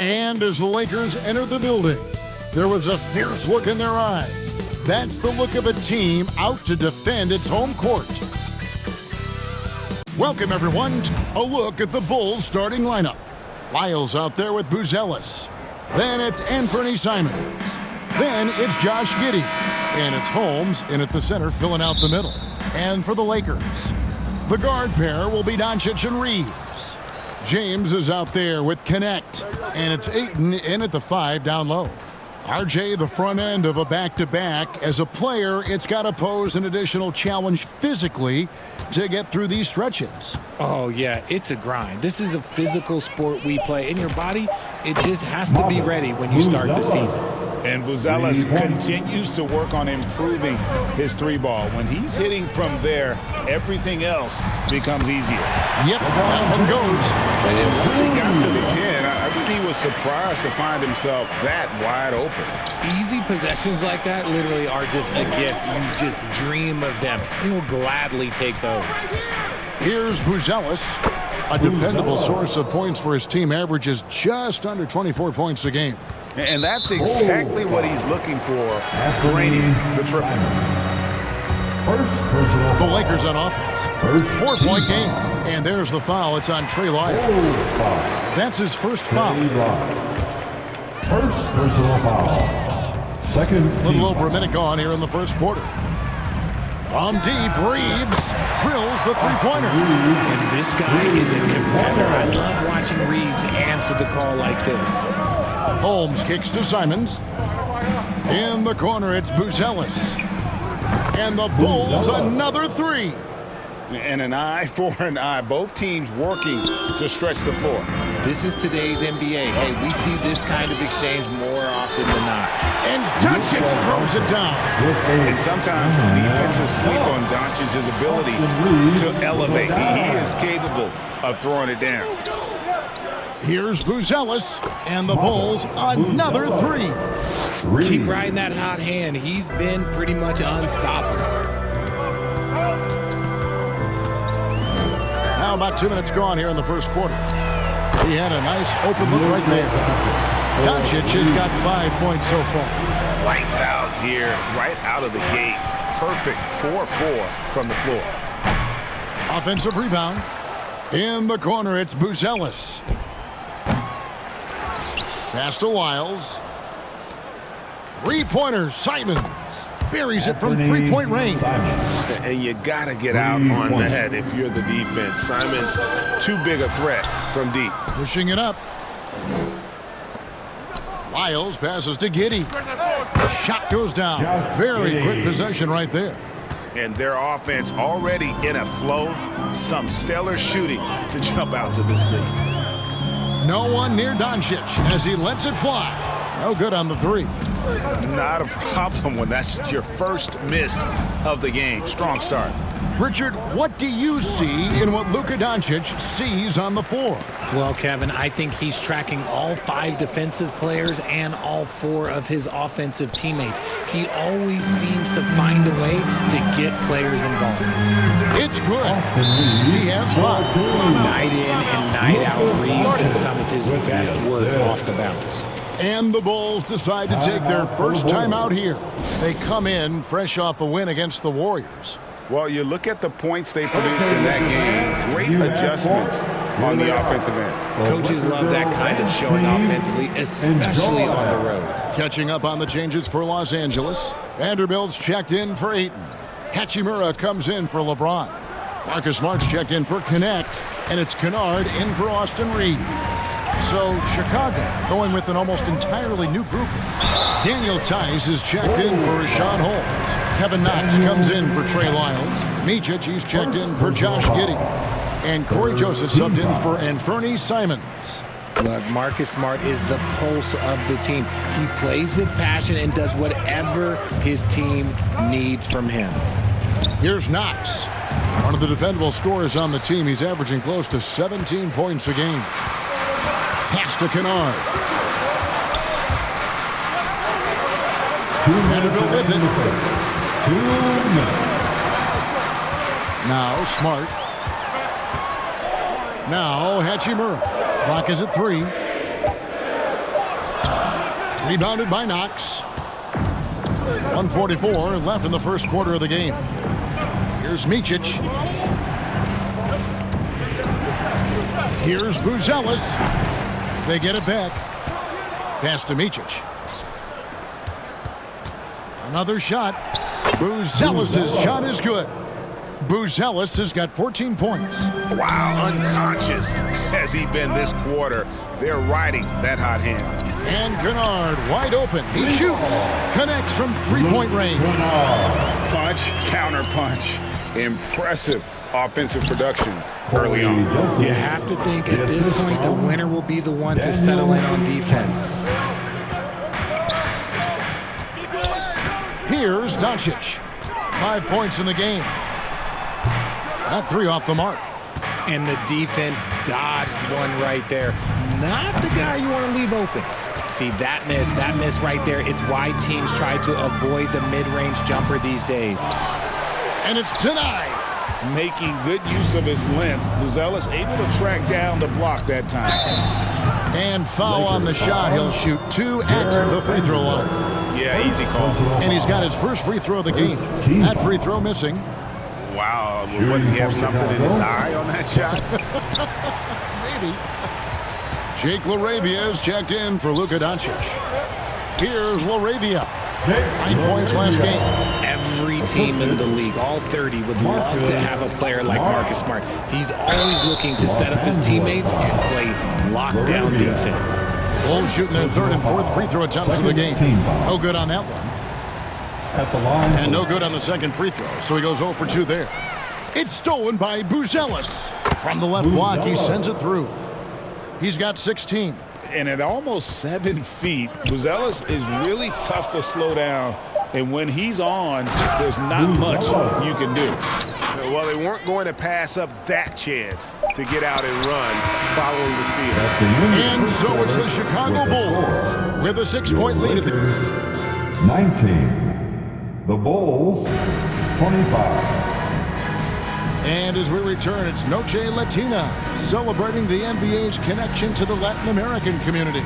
And as the Lakers enter the building, there was a fierce look in their eyes. That's the look of a team out to defend its home court. Welcome, everyone. A look at the Bulls' starting lineup. Lyles out there with Buzelis. Then it's Anfernee Simons. Then it's Josh Giddey. And it's Holmes in at the center, filling out the middle. And for the Lakers, the guard pair will be Doncic and Reeves. James is out there with Connect, and it's Ayton in at the 5 down low. RJ, the front end of a back-to-back. As a player, it's got to pose an additional challenge physically to get through these stretches. Oh, yeah, it's a grind. This is a physical sport we play. In your body, it just has to be ready when you start the season. And Buzelis continues to work on improving his three ball. When he's hitting from there, everything else becomes easier. Yep, that one goes. And once he got to the 10, I think he was surprised to find himself that wide open. Easy possessions like that literally are just a gift. You just dream of them. He'll gladly take those. Here's Buzelis. A dependable source of points for his team, averages just under 24 points a game. And that's exactly what he's looking for, draining the triple. The Lakers on offense. 4-point game. And there's the foul. It's on Trey Lyles. That's his first foul. First personal foul. Second A little over a minute gone here in the first quarter. From deep, Reeves drills the three-pointer. And this guy is a competitor. I love watching Reeves answer the call like this. Holmes kicks to Simons. In the corner, it's Buzelis. And the Bulls, another three. And an eye for an eye. Both teams working to stretch the floor. This is today's NBA. Hey, we see this kind of exchange more often than not. And Doncic throws it down. And sometimes defenses sleep on Doncic's ability to elevate. He is capable of throwing it down. Here's Buzelis, and the Bulls, another three. Keep riding that hot hand. He's been pretty much unstoppable. Now about 2 minutes gone here in the first quarter. He had a nice open look right there. Doncic has got 5 points so far. Lights out here, right out of the gate. Perfect 4-4 from the floor. Offensive rebound. In the corner, it's Buzelis. Pass to Lyles. Three-pointer, Simons. Buries it from three-point range. And you got to get out on the head if you're the defense. Simons, too big a threat from deep. Pushing it up. Lyles passes to Giddey. Shot goes down. Very quick possession right there. And their offense already in a flow. Some stellar shooting to jump out to this lead. No one near Doncic as he lets it fly. No good on the three. Not a problem when that's your first miss of the game. Strong start. Richard, what do you see in what Luka Doncic sees on the floor? Well, Kevin, I think he's tracking all 5 defensive players and all 4 of his offensive teammates. He always seems to find a way to get players involved. It's good. He has 5. Night in and night out, Reeves does some of his best work off the bounce. And the Bulls decide to take their first time out here. They come in fresh off a win against the Warriors. Well, you look at the points they produced in that game. Great adjustments on the offensive end. Coaches love that kind of showing offensively, especially on the road. Catching up on the changes for Los Angeles. Vanderbilt's checked in for Ayton. Hachimura comes in for LeBron. Marcus Smart's checked in for Connect. And it's Kennard in for Austin Reeves. So Chicago going with an almost entirely new group. Daniel Tice is checked in for Rashawn Holmes. Kevin Knox comes in for Trey Lyles. Micic, he's checked in for Josh Giddey. And Corey Joseph subbed in for Anfernee Simons. Look, Marcus Smart is the pulse of the team. He plays with passion and does whatever his team needs from him. Here's Knox. One of the dependable scorers on the team. He's averaging close to 17 points a game. Pass to Kennard. Vanderbilt with it. 2 minutes. Now Smart. Now Hachimura. Clock is at 3. Rebounded by Knox. 1:44 left in the first quarter of the game. Here's Micic. Here's Buzelis. They get it back. Pass to Micic. Another shot. Buzelis' shot is good. Buzelis has got 14 points. Wow, unconscious has he been this quarter. They're riding that hot hand. And Kennard wide open. He shoots. Connects from three-point range. Punch, counter punch. Impressive offensive production early on. You have to think at this point the winner will be the one to settle in on defense. Here's Doncic. 5 points in the game. That 3 off the mark. And the defense dodged one right there. Not the guy you want to leave open. See, that miss right there. It's why teams try to avoid the mid-range jumper these days. And it's denied. Making good use of his length. Buzelis able to track down the block that time. And foul on the shot. He'll shoot 2 at the free throw line. Yeah, easy call. And he's got his first free throw of the game. That free throw missing. Wow, what, he have something in his eye on that shot? Maybe. Jake LaRavia is checked in for Luka Doncic. Here's LaRavia. 9 points last game. Every team in the league, all 30, would love to have a player like Marcus Smart. He's always looking to set up his teammates and play lockdown defense. Bulls shooting their 3rd and 4th free throw attempts of the game. No good on that one. At the line. And no good on the second free throw, so he goes 0 for 2 there. It's stolen by Buzelis. From the left block, he sends it through. He's got 16. And at almost 7 feet, Buzelis is really tough to slow down. And when he's on, there's not much you can do. Well, they weren't going to pass up that chance to get out and run following the steal. And so it's the Chicago Bulls with a 6-point lead at the 19. The Bulls, 25. And as we return, it's Noche Latina, celebrating the NBA's connection to the Latin American community.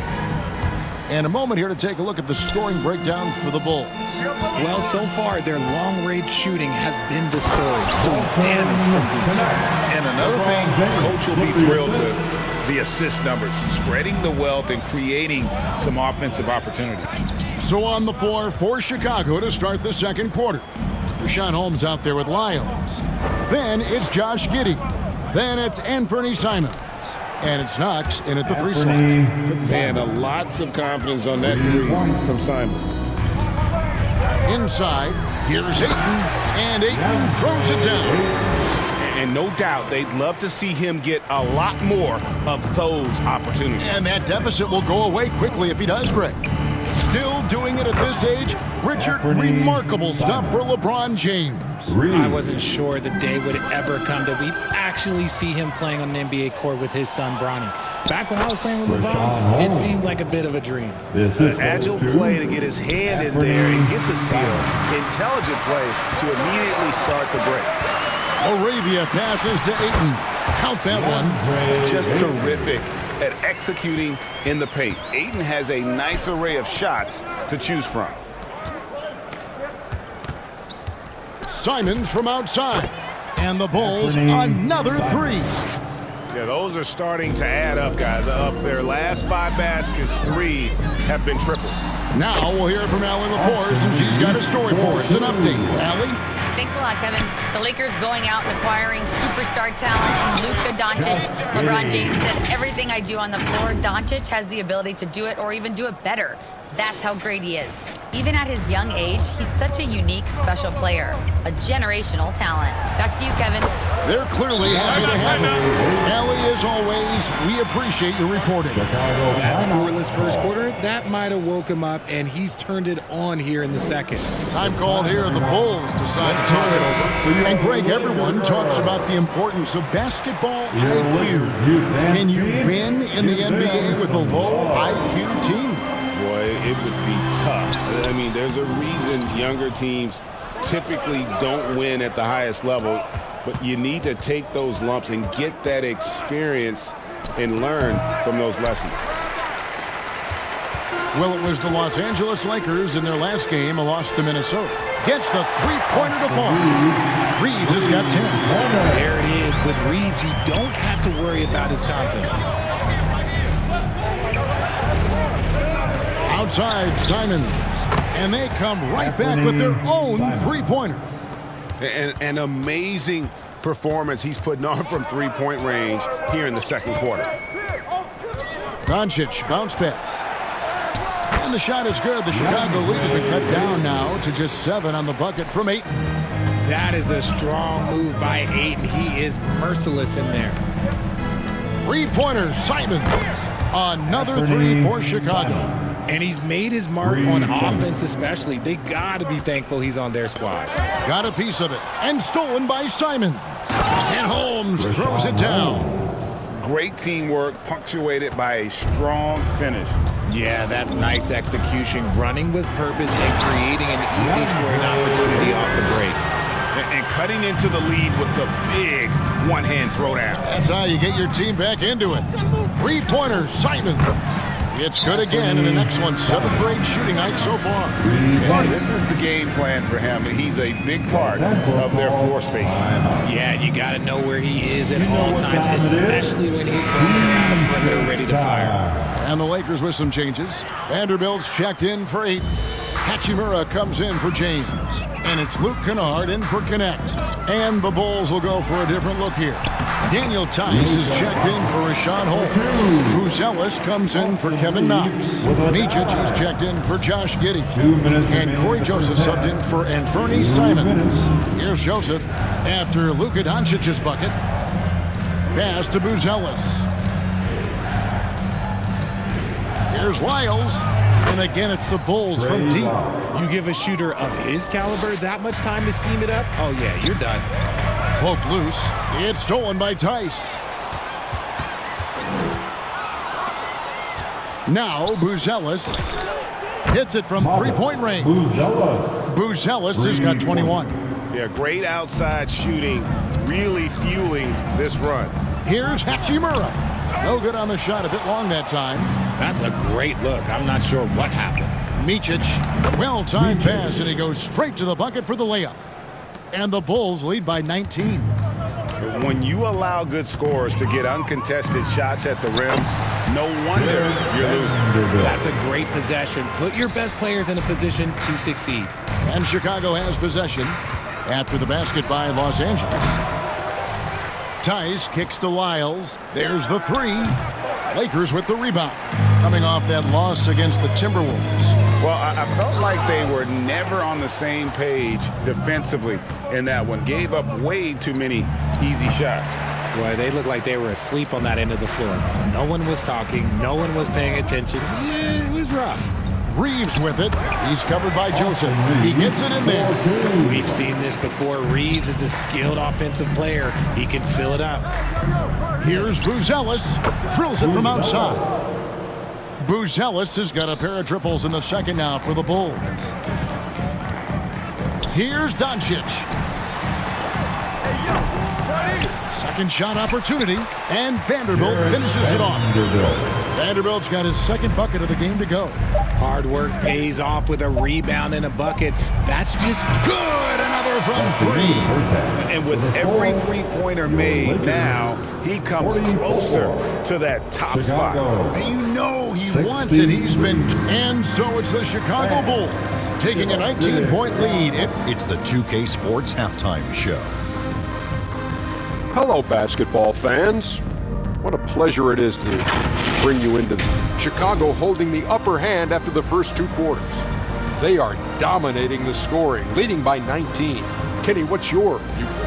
And a moment here to take a look at the scoring breakdown for the Bulls. Well, so far, their long-range shooting has been the story, doing damage from deep. And another thing Coach will be thrilled with, the assist numbers, spreading the wealth and creating some offensive opportunities. So on the floor for Chicago to start the second quarter. Richaun Holmes out there with Lyles. Then it's Josh Giddey. Then it's Anthony Simons. And it's Knox in at the 3 slot. Man, lots of confidence on that 3 from Simons. Inside, here's Ayton. And Ayton throws it down. And no doubt they'd love to see him get a lot more of those opportunities. And that deficit will go away quickly if he does, Greg. Still doing it at this age. Richard, remarkable stuff for LeBron James. I wasn't sure the day would ever come that we'd actually see him playing on an NBA court with his son, Bronny. Back when I was playing with LeBron, it seemed like a bit of a dream. An agile play to get his hand in there and get the steal. Intelligent play to immediately start the break. Arabia passes to Ayton. Count that one. Just terrific at executing in the paint. Ayton has a nice array of shots to choose from. Simons from outside. And the Bulls, another 3. Yeah, those are starting to add up, guys. Up their last 5 baskets, 3 have been triples. Now we'll hear from Allie LaForce, and she's got a story for us. An update. Allie? Thanks a lot, Kevin. The Lakers going out and acquiring superstar talent, Luka Doncic. LeBron James said, everything I do on the floor, Doncic has the ability to do it or even do it better. That's how great he is. Even at his young age, he's such a unique, special player. A generational talent. Back to you, Kevin. They're clearly happy to have him. Ellie, as always, we appreciate your reporting. That scoreless first quarter, that might have woke him up, and he's turned it on here in the second. Time called here. The Bulls decide to talk it over. And, Greg, everyone talks about the importance of basketball IQ. Can you win in the NBA with a low IQ team? Boy, it would be tough. I mean, there's a reason younger teams typically don't win at the highest level, but you need to take those lumps and get that experience and learn from those lessons. Well, it was the Los Angeles Lakers in their last game, a loss to Minnesota. Gets the three-pointer to fall. Reeves has got 10. There it is. With Reeves, you don't have to worry about his confidence. Outside, Simons. And they come right back with their own three-pointer. An amazing performance he's putting on from three-point range here in the second quarter. Doncic bounce pass. And the shot is good. The Chicago lead has been cut down now to just 7 on the bucket from Ayton. That is a strong move by Ayton. He is merciless in there. Three-pointer, Simons. Another three for Chicago. And he's made his mark on offense especially. They got to be thankful he's on their squad. Got a piece of it. And stolen by Simons. And Holmes throws it down. Great teamwork punctuated by a strong finish. Yeah, that's nice execution. Running with purpose and creating an easy scoring opportunity off the break. And cutting into the lead with the big one-hand throwdown. That's how you get your team back into it. Three-pointer, Simons. It's good again, and an excellent 7 for 8 shooting night so far. And this is the game plan for him. He's a big part of their floor spacing. Yeah, you got to know where he is at all times, especially when he's running around the perimeter ready to fire. And the Lakers with some changes. Vanderbilt's checked in for 8. Hachimura comes in for James. And it's Luke Kennard in for Connect. And the Bulls will go for a different look here. Daniel Tice is checked in for Rashad Holmes. Buzelis comes in for Kevin Knox. Micic is checked in for Josh Giddey. And Corey Joseph subbed in for Anfernee Simons. Here's Joseph after Luka Doncic's bucket. Pass to Buzelis. Here's Lyles. And again, it's the Bulls from deep. You give a shooter of his caliber that much time to seam it up? Oh, yeah, you're done. Poked loose. It's stolen by Tice. Now Buzelis hits it from three-point range. Buzelis has got 21. Yeah, great outside shooting, really fueling this run. Here's Hachimura. No good on the shot, a bit long that time. That's a great look. I'm not sure what happened. Micic, well-timed pass, and he goes straight to the bucket for the layup. And the Bulls lead by 19. When you allow good scorers to get uncontested shots at the rim, no wonder you're losing. That's a great possession. Put your best players in a position to succeed. And Chicago has possession after the basket by Los Angeles. Tice kicks to Lyles. There's the three. Lakers with the rebound. Coming off that loss against the Timberwolves. Well, I felt like they were never on the same page defensively in that one. Gave up way too many easy shots. Boy, they looked like they were asleep on that end of the floor. No one was talking. No one was paying attention. Yeah, it was rough. Reeves with it. He's covered by Joseph. He gets it in there. We've seen this before. Reeves is a skilled offensive player. He can fill it up. Here's Buzelis. Drills it from outside. Buzelis has got a pair of triples in the second now for the Bulls. Here's Doncic. Second shot opportunity, and Vanderbilt finishes it off. Vanderbilt's got his second bucket of the game to go. Hard work pays off with a rebound and a bucket. That's just good. Another from three. And with every three-pointer made now, he comes closer to that top spot. You know he wants it. He's been. And so it's the Chicago Bulls taking a 19-point lead. It's the 2K Sports Halftime Show. Hello, basketball fans. What a pleasure it is to bring you into Chicago holding the upper hand after the first two quarters. They are dominating the scoring, leading by 19. Kenny, what's your viewpoint?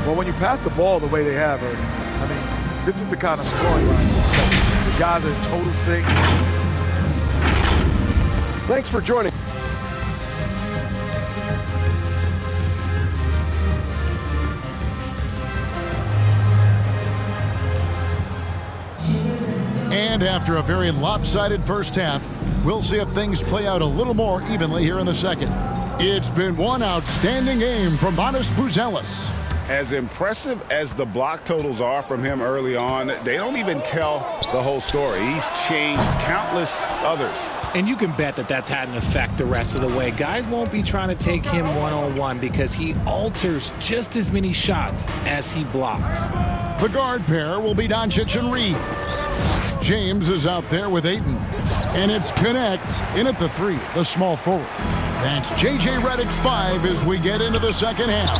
Well, when you pass the ball the way they have, I mean, this is the kind of scoring line. The guys are in total sync. Thanks for joining. And after a very lopsided first half, we'll see if things play out a little more evenly here in the second. It's been one outstanding game from Matas Buzelis. As impressive as the block totals are from him early on, they don't even tell the whole story. He's changed countless others. And you can bet that that's had an effect the rest of the way. Guys won't be trying to take him one-on-one because he alters just as many shots as he blocks. The guard pair will be Doncic and Reeves. James is out there with Ayton. And it's Connect in at the 3, the small forward. That's J.J. Redick's 5 as we get into the second half.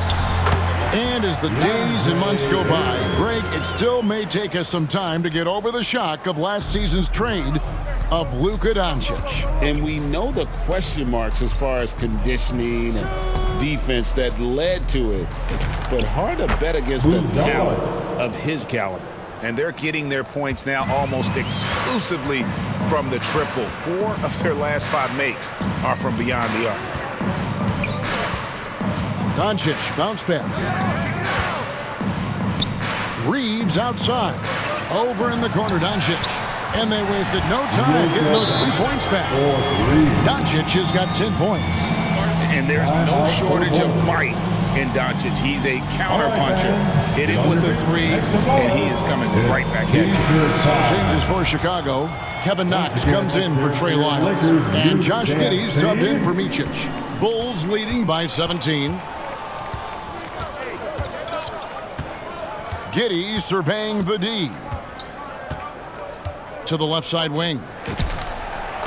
And as the days and months go by, Greg, it still may take us some time to get over the shock of last season's trade of Luka Doncic. And we know the question marks as far as conditioning and defense that led to it. But hard to bet against the talent of his caliber. And they're getting their points now almost exclusively from the triple. 4 of their last 5 makes are from beyond the arc. Doncic, bounce pass. Reeves outside. Over in the corner, Doncic. And they wasted no time getting those 3 points back. Doncic has got 10 points. And there's no shortage of fight in Doncic. He's a counterpuncher. Hit him with a 3, and he is coming right back at you. Some changes for Chicago. Kevin Knox comes in for Trey Lyles. And Josh Giddey subbed in for Micic. Bulls leading by 17. Giddey surveying the D. To the left side wing.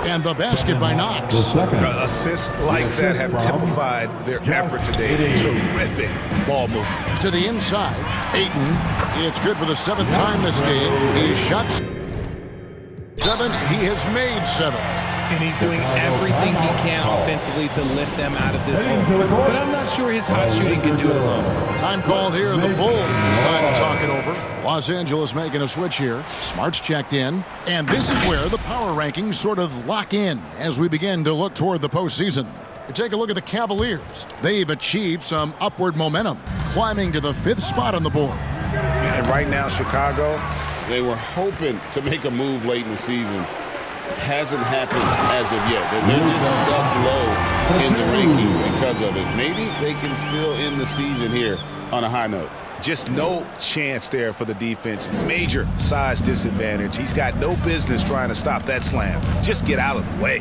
And the basket by Knox. Assists like that have typified their effort today. Terrific ball movement. To the inside. Ayton. It's good for the 7th time this game. He shot 7. He has made 7. And he's doing everything he can offensively to lift them out of this hole. But I'm not sure his hot shooting can do it alone. Time called here. The Bulls decide to talk it over. Los Angeles making a switch here. Smart's checked in. And this is where the power rankings sort of lock in as we begin to look toward the postseason. You take a look at the Cavaliers. They've achieved some upward momentum, climbing to the 5th spot on the board. And right now, Chicago, they were hoping to make a move late in the season. Hasn't happened as of yet. They're just stuck low in the rankings because of it. Maybe they can still end the season here on a high note. just no chance there for the defense. Major size disadvantage. He's got no business trying to stop that slam. Just get out of the way.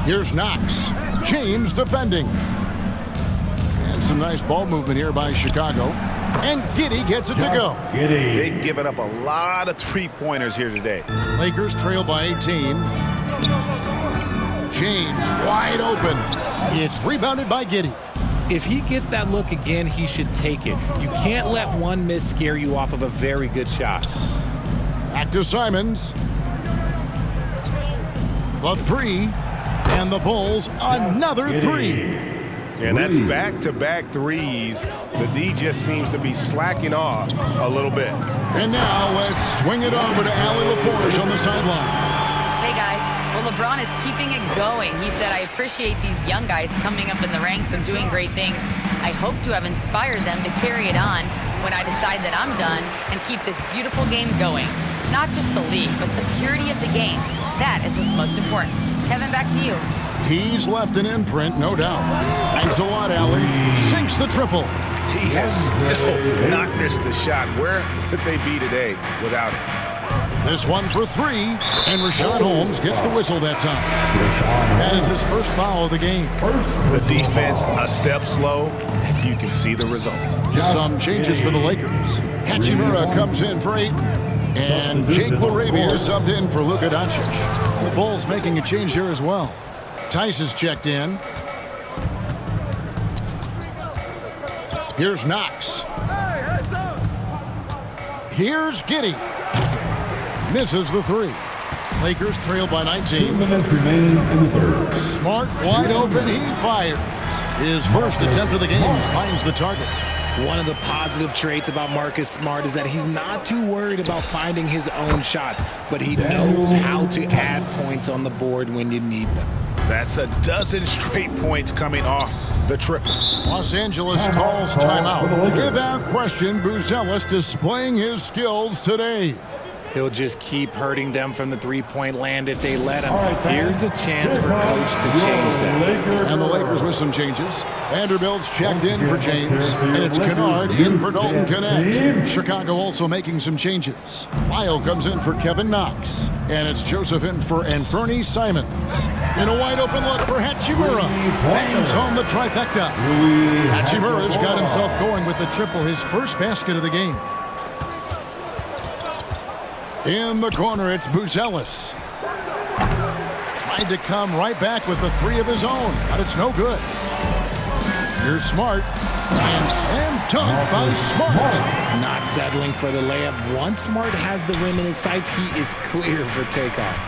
Here's Knox. James defending. And some nice ball movement here by Chicago. And Giddey gets it to go. They've given up a lot of three-pointers here today. Lakers trail by 18. James wide open. It's rebounded by Giddey. If he gets that look again, he should take it. You can't let one miss scare you off of a very good shot. Back to Simons. The three. And the Bulls, another three. And that's back-to-back threes. The D just seems to be slacking off a little bit. And now let's swing it over to Allie LaForge on the sideline. Hey, guys. Well, LeBron is keeping it going. He said, I appreciate these young guys coming up in the ranks and doing great things. I hope to have inspired them to carry it on when I decide that I'm done and keep this beautiful game going. Not just the league, but the purity of the game. That is what's most important. Kevin, back to you. He's left an imprint, no doubt. Thanks a lot, Allie. Sinks the triple. He has still not missed a shot. Where could they be today without it? This one for three, and Richaun Holmes gets the whistle that time. That is his first foul of the game. The defense a step slow, and you can see the result. Some changes for the Lakers. Hachimura comes in for 8, and Jake LaRavia subbed in for Luka Doncic. The Bulls making a change here as well. Tice is checked in. Here's Knox. Here's Giddey. Misses the three. Lakers trail by 19. 2 minutes remaining in the third. Smart, wide open, he fires. His first attempt of the game finds the target. One of the positive traits about Marcus Smart is that he's not too worried about finding his own shots, but he knows how to add points on the board when you need them. That's a dozen straight points coming off the triple. Los Angeles calls timeout. Without question, Buzelis displaying his skills today. He'll just keep hurting them from the three-point land if they let him. Here's a chance for Coach to change that. And the Lakers with some changes. Vanderbilt's checked in for James, and it's Kennard in for Dalton Knecht. Chicago also making some changes. Lyle comes in for Kevin Knox, and it's Joseph in for Anfernee Simons. In a wide-open look for Hachimura. Bangs home the trifecta. Hachimura's got himself going with the triple, his first basket of the game. In the corner, it's Buzelis. Tried to come right back with the three of his own, but it's no good. Here's Smart. And slam dunk by Smart. Not settling for the layup. Once Smart has the rim in his sights, he is clear for takeoff.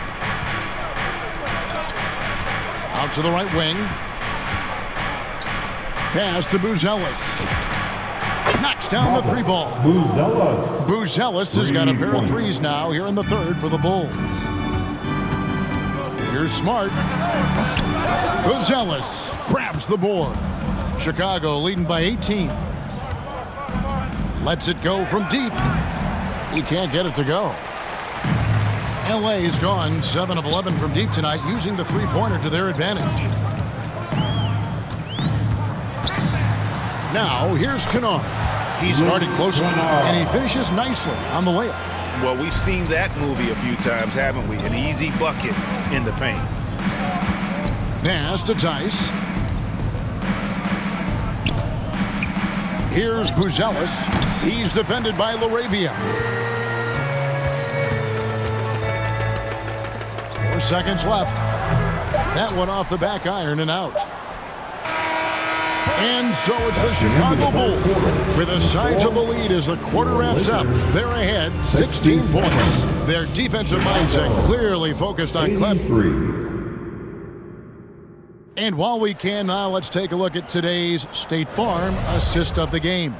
Out to the right wing. Pass to Buzelis. Knocks down the three ball. Buzelis has got a pair of threes now here in the third for the Bulls. Here's Smart. Buzelis grabs the board. Chicago leading by 18. Lets it go from deep. He can't get it to go. LA's gone 7 of 11 from deep tonight, using the three-pointer to their advantage. Now, here's Kennard. He's guarded closely, and he finishes nicely on the layup. Well, we've seen that movie a few times, haven't we? An easy bucket in the paint. Pass to Tice. Here's Buzelis. He's defended by LaRavia. 4 seconds left. That one off the back iron and out. And so it's the Chicago Bulls with a sizable lead as the quarter wraps up. They're ahead 16 points. Their defensive mindset clearly focused on Clem. And while we can now, let's take a look at today's State Farm assist of the game.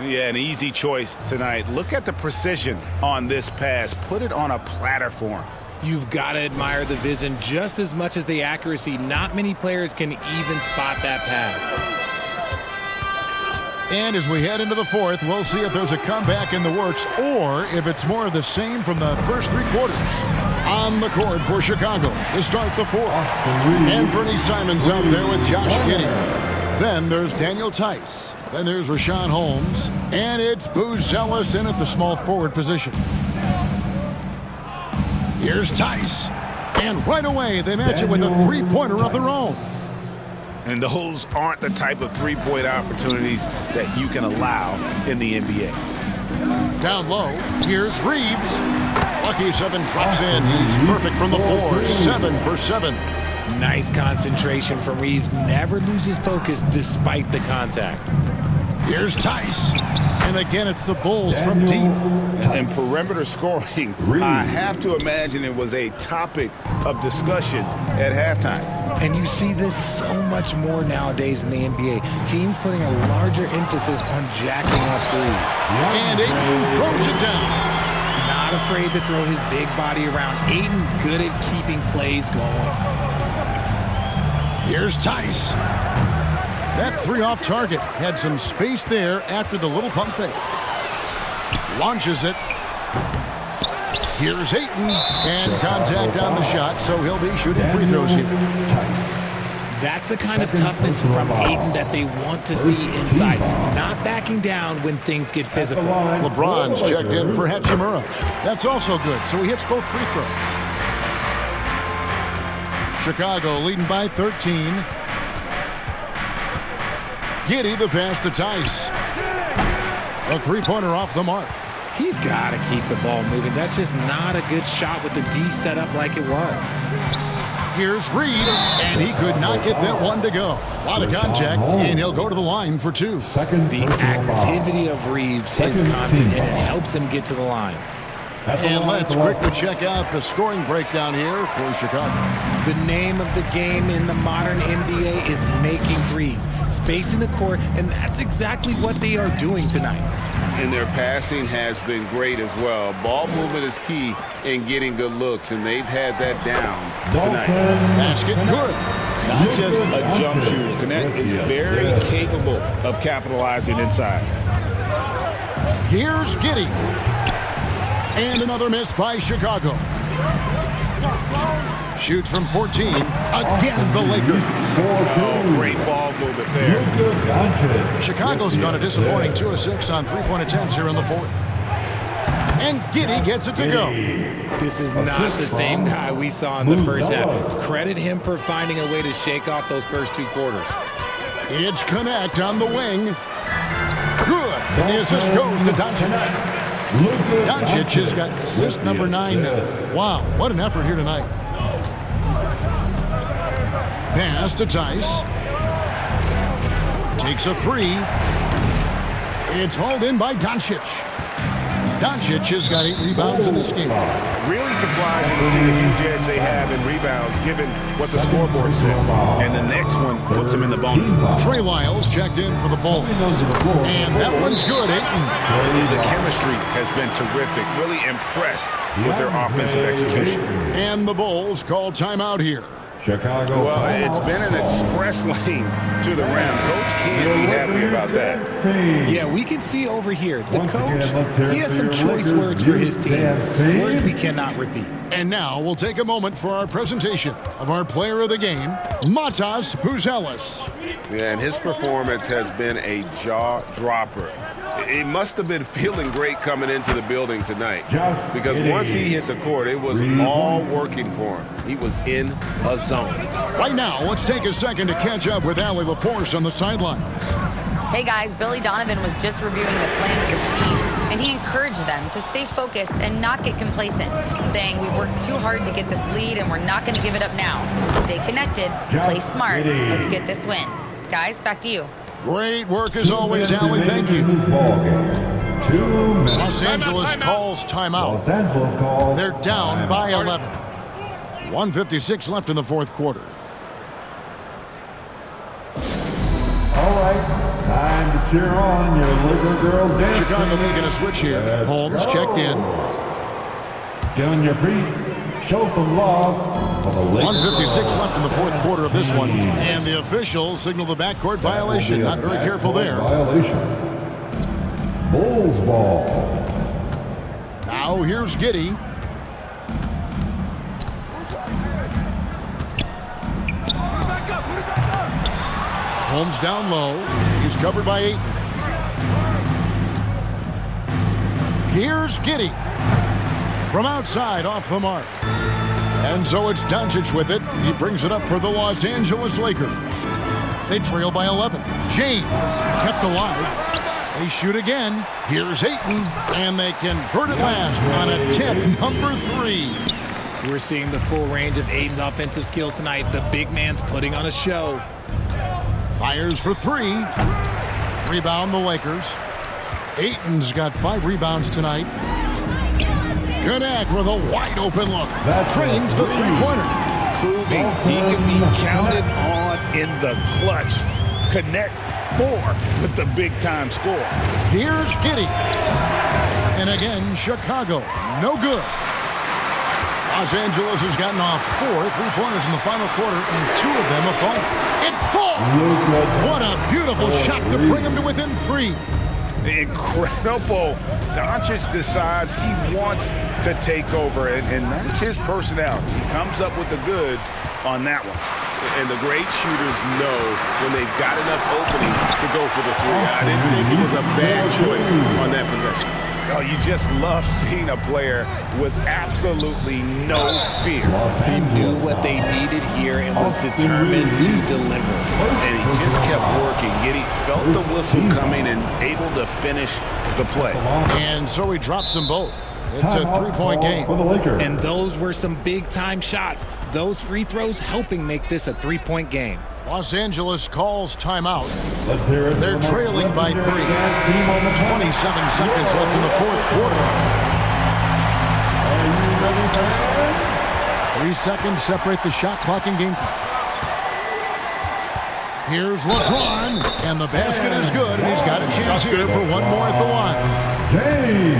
Yeah, an easy choice tonight. Look at the precision on this pass. Put it on a platter for him. You've got to admire the vision just as much as the accuracy. Not many players can even spot that pass. And as we head into the fourth, we'll see if there's a comeback in the works or if it's more of the same from the first three quarters. On the court for Chicago to start the fourth. Anfernee Simons out there with Josh Giddey. Then there's Daniel Tice. Then there's Richaun Holmes. And it's Buzelis in at the small forward position. Here's Tice. And right away, they match it with a three-pointer of their own. And those aren't the type of three-point opportunities that you can allow in the NBA. Down low, here's Reeves. Lucky 7 drops in. He's perfect from the floor. 7 for 7. Nice concentration from Reeves. Never loses focus despite the contact. Here's Tice. And again, it's the Bulls from deep. And perimeter scoring, I have to imagine it was a topic of discussion at halftime. And you see this so much more nowadays in the NBA. Teams putting a larger emphasis on jacking up threes. And Ayton throws it down. Not afraid to throw his big body around. Ayton good at keeping plays going. Here's Tice. That three off target had some space there after the little pump fake. Launches it. Here's Ayton. And contact on the shot, so he'll be shooting free throws here. That's the kind of toughness from Ayton that they want to see inside. Not backing down when things get physical. LeBron's checked in for Hachimura. That's also good, so he hits both free throws. Chicago leading by 13. Giddey the pass to Tice. A three-pointer off the mark. He's got to keep the ball moving. That's just not a good shot with the D set up like it was. Here's Reeves, and he could not get that one to go. A lot of contact, and he'll go to the line for 2. The activity of Reeves is constant, and it helps him get to the line. And let's quickly check out the scoring breakdown here for Chicago. The name of the game in the modern NBA is making threes, spacing the court, and that's exactly what they are doing tonight. And their passing has been great as well. Ball movement is key in getting good looks, and they've had that down tonight. Basket good. Not just a jump shooter. Connect is very capable of capitalizing inside. Here's Giddey. And another miss by Chicago. Shoots from 14. Again, the Lakers. Oh, great ball movement there. Chicago's gone a disappointing 2 of 6 on three-point attempts here in the fourth. And Giddey gets it to go. This is not the same guy we saw in the first half. Credit him for finding a way to shake off those first 2 quarters. It's Connect on the wing. Good. And the assist goes to Doncic. Doncic has got assist number 9 now. Wow, what an effort here tonight. Pass to Tice. Takes a 3. It's hauled in by Doncic. Doncic has got 8 rebounds in this game. Really surprising to see the huge edge they have in rebounds, given what the scoreboard says. And the next one puts him in the bonus. Trey Lyles checked in for the Bulls. And that one's good, Ayton. The chemistry has been terrific. Really impressed with their offensive execution. And the Bulls call timeout here. Chicago. Well, it's been an express lane to the rim. Coach can't be happy about that. Yeah, we can see over here. The coach, he has some choice words for his team. Words we cannot repeat. And now we'll take a moment for our presentation of our player of the game, Matas Buzelis. Yeah, and his performance has been a jaw-dropper. He must have been feeling great coming into the building tonight, because once he hit the court, it was all working for him. He was in a zone. Right now, let's take a second to catch up with Allie LaForce on the sidelines. Hey guys, Billy Donovan was just reviewing the plan with his team, and he encouraged them to stay focused and not get complacent, saying we've worked too hard to get this lead and we're not going to give it up now. Stay connected, play smart, let's get this win. Guys, back to you. Great work as always, Allie. Thank you. 2 minutes. Los Angeles calls timeout. Los Angeles calls. They're down by 11. 1:56 left in the fourth quarter. All right, time to cheer on your Laker girls dance. Chicago making a switch here. Holmes checked in. Get on your feet. Show some love for the Lakers. 1:56 left in the fourth quarter of this one. And the officials signal the backcourt violation. Not very careful there. Violation. Bulls ball. Now here's Giddey. Holmes down low. He's covered by 8. Here's Giddey. From outside, off the mark. And so it's Doncic with it. He brings it up for the Los Angeles Lakers. They trail by 11. James kept alive. They shoot again. Here's Ayton. And they convert it last on attempt number 3. We're seeing the full range of Ayton's offensive skills tonight. The big man's putting on a show. Fires for 3. Rebound the Lakers. Ayton's got 5 rebounds tonight. Connect with a wide open look. Trains the three-pointer. Proving he can be counted on in the clutch. Connect 4 with the big-time score. Here's Giddey. And again, Chicago. No good. Los Angeles has gotten off 4 three-pointers in the final quarter, and 2 of them have fallen. It falls! What a beautiful shot to bring him to within 3. Incredible. Doncic decides he wants to take over, and that's his personality. He comes up with the goods on that one. And the great shooters know when they've got enough opening to go for the 3. I didn't think it was a bad choice on that possession. Oh, you just love seeing a player with absolutely no fear. He knew what they needed here and was determined to deliver. And he just kept working. Giddey felt the whistle coming and able to finish the play. And so he drops them both. It's a 3-point game. And those were some big-time shots. Those free throws helping make this a 3-point game. Los Angeles calls timeout. Let's hear it. They're trailing by 3. 27 seconds left in the fourth quarter. 3 seconds separate the shot clock and game clock. Here's LeBron, and the basket is good, and he's got a chance here for one more at the line.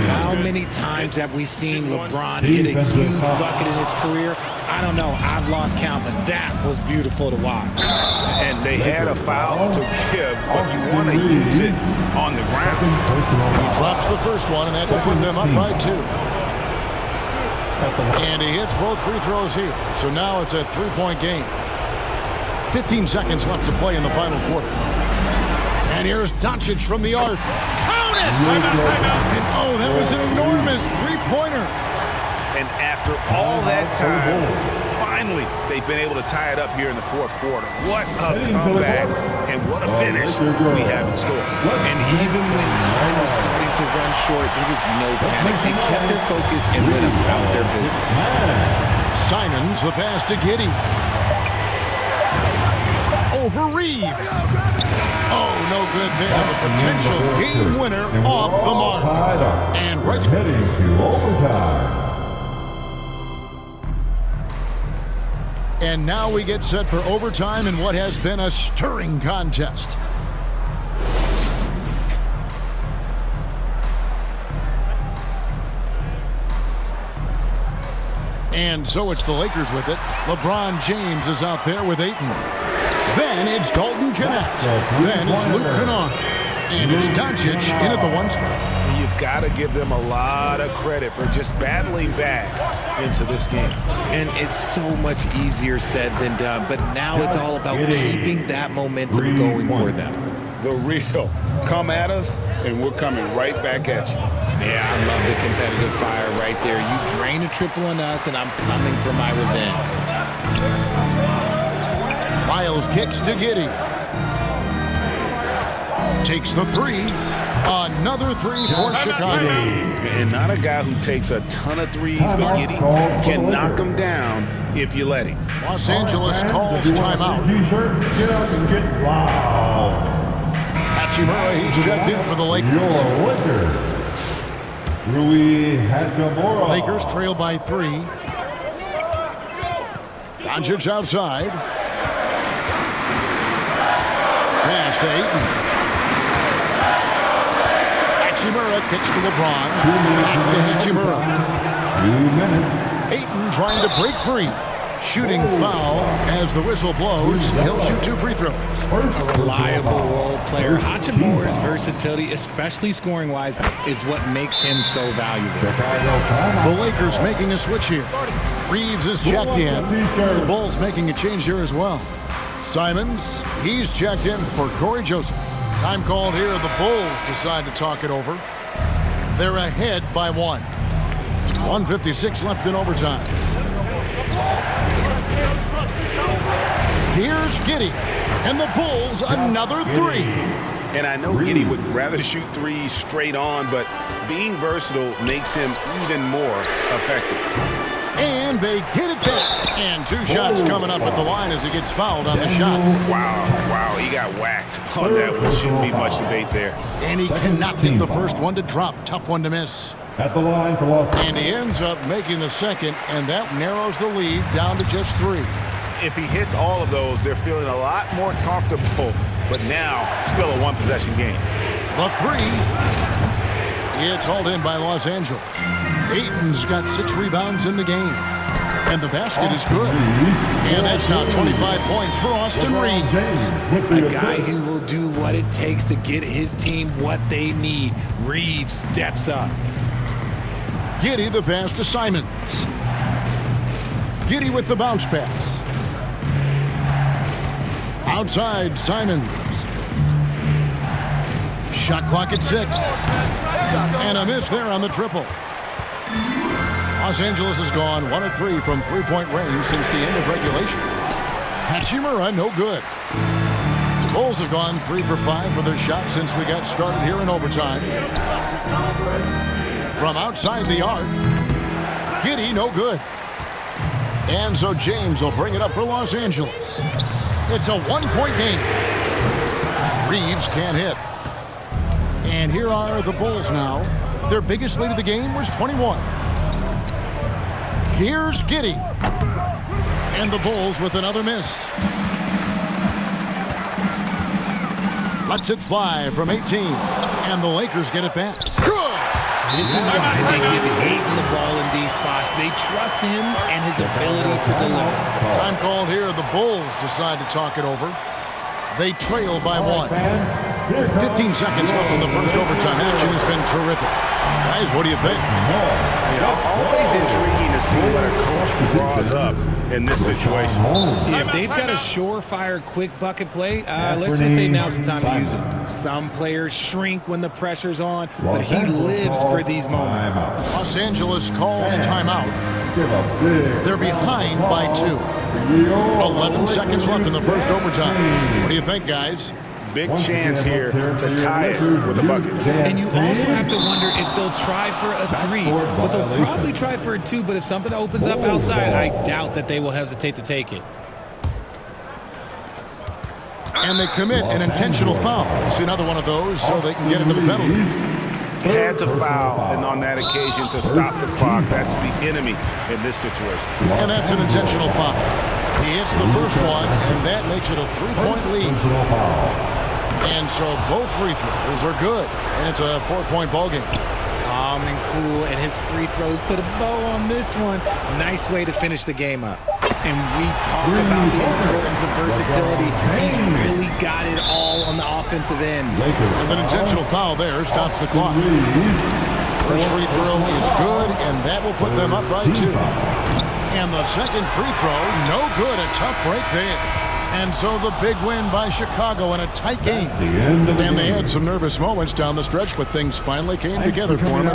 How many times have we seen LeBron hit a huge bucket in his career? I don't know. I've lost count, but that was beautiful to watch. And they had a foul to give, but you want to use it on the ground. He drops the first one, and that will put them up by 2. And he hits both free throws here. So now it's a 3-point game. 15 seconds left to play in the final quarter. And here's Doncic from the arc. Count it! And oh, that was an enormous three-pointer. And after all that time, finally, they've been able to tie it up here in the fourth quarter. What a comeback and what a finish we have in store. And even when time was starting to run short, there was no panic. They kept their focus and went about their business. Simons, the pass to Giddey. Over Reeves. Oh, no good there. The potential game winner off the mark. And right heading to overtime. And now we get set for overtime in what has been a stirring contest. And so it's the Lakers with it. LeBron James is out there with Ayton. Then it's Dalton Knecht. Then it's Luke Kennard. And it's Doncic in at the 1 spot. You've got to give them a lot of credit for just battling back into this game. And it's so much easier said than done, but now it's all about keeping that momentum going for them. The real come at us, and we're coming right back at you. Yeah, I love the competitive fire right there. You drain a triple on us, and I'm coming for my revenge. Miles kicks to Giddey. Takes the 3. Another 3 for Chicago. And not a guy who takes a ton of threes, but Giddey can knock them down if you let him. Los Angeles calls timeout. Get up and get loud. Hachimura, he's checked in for the Lakers. Your Lakers. Rui Hachimura. Lakers trail by 3. Doncic outside. Pass to Ayton. Hachimura kicks to LeBron. Back to Hachimura. 2 minutes. Ayton trying to break free. Shooting foul as the whistle blows. He'll shoot 2 free throws. A reliable role player. Hachimura's versatility, especially scoring-wise, is what makes him so valuable. The Lakers making a switch here. Reeves is checked in. The Bulls making a change here as well. Simons, he's checked in for Corey Joseph. Time called here. The Bulls decide to talk it over. They're ahead by 1. 1:56 left in overtime. Here's Giddey. And the Bulls another 3. And I know Giddey would rather shoot 3 straight on, but being versatile makes him even more effective. And they get it back. And 2 shots coming up at the line as he gets fouled on the shot. Wow, he got whacked on that one. Shouldn't be much debate there. And he cannot hit the first one to drop. Tough one to miss. At the line for Los Angeles. And he ends up making the second, and that narrows the lead down to just 3. If he hits all of those, they're feeling a lot more comfortable. But now, still a 1-possession game. The 3. It's hauled in by Los Angeles. Ayton's got 6 rebounds in the game. And the basket is good. And that's now 25 points for Austin Reeves. A guy who will do what it takes to get his team what they need. Reeves steps up. Giddey the pass to Simons. Giddey with the bounce pass. Outside, Simons. Shot clock at 6. And a miss there on the triple. Los Angeles has gone 1 of 3 from 3-point range since the end of regulation. Hachimura, no good. The Bulls have gone 3 for 5 for their shot since we got started here in overtime. From outside the arc, Giddey, no good. And so James will bring it up for Los Angeles. It's a 1-point game. Reeves can't hit. And here are the Bulls now. Their biggest lead of the game was 21. Here's Giddey. And the Bulls with another miss. Lets it fly from 18. And the Lakers get it back. Good! This is why they give Ayton the ball in these spots. They trust him and his ability to deliver. Time called here. The Bulls decide to talk it over. They trail by 1. 15 seconds left in the first overtime. Action has been terrific. Guys, what do you think? Always intriguing to see what a coach draws up in this situation. If they've got a surefire, quick bucket play, let's just say now's the time to use it. Some players shrink when the pressure's on, but he lives for these moments. Los Angeles calls timeout. They're behind by 2. 11 seconds left in the first overtime. What do you think, guys? Big chance here to tie it with a bucket. And you also have to wonder if they'll try for a 3, but they'll probably try for a 2. But if something opens up outside, I doubt that they will hesitate to take it. And they commit an intentional foul. See another one of those so they can get into the penalty. Had to foul, and on that occasion to stop the clock. That's the enemy in this situation. And that's an intentional foul. He hits the first one, and that makes it a 3-point lead. And so both free throws are good, and it's a 4-point ball game. Calm and cool, and his free throws put a bow on this one. Nice way to finish the game up. And we talk about the importance of versatility. He's really got it all on the offensive end. And an intentional foul there stops the clock. First free throw is good, and that will put them up by 2. And the second free throw, no good. A tough break there. And so the big win by Chicago in a tight game. And they had some nervous moments down the stretch, but things finally came together for them.